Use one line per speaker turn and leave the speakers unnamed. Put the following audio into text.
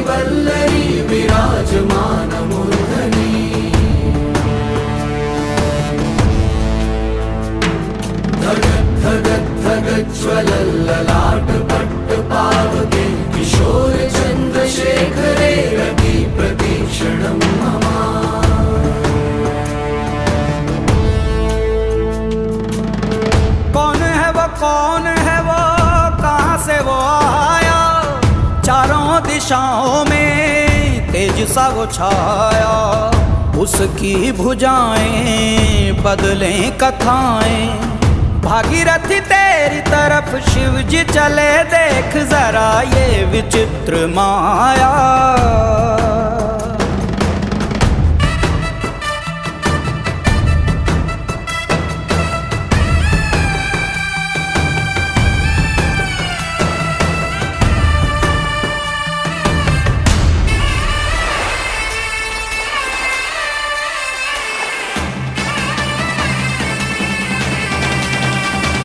वल्लरी विराजमान मूर्धनि। धगत् धगत् धगत् ज्वलल्ललाट पट्टपावके किशोर चन्द्रशेखरे रति प्रतीक्षणं मम।
कौन है वो कहाँ से वो आया, चारों दिशाओं में तेज सा वो छाया। उसकी भुजाएं बदलें कथाएं, भागीरथी तेरी तरफ शिव जी चले, देख जरा ये विचित्र माया।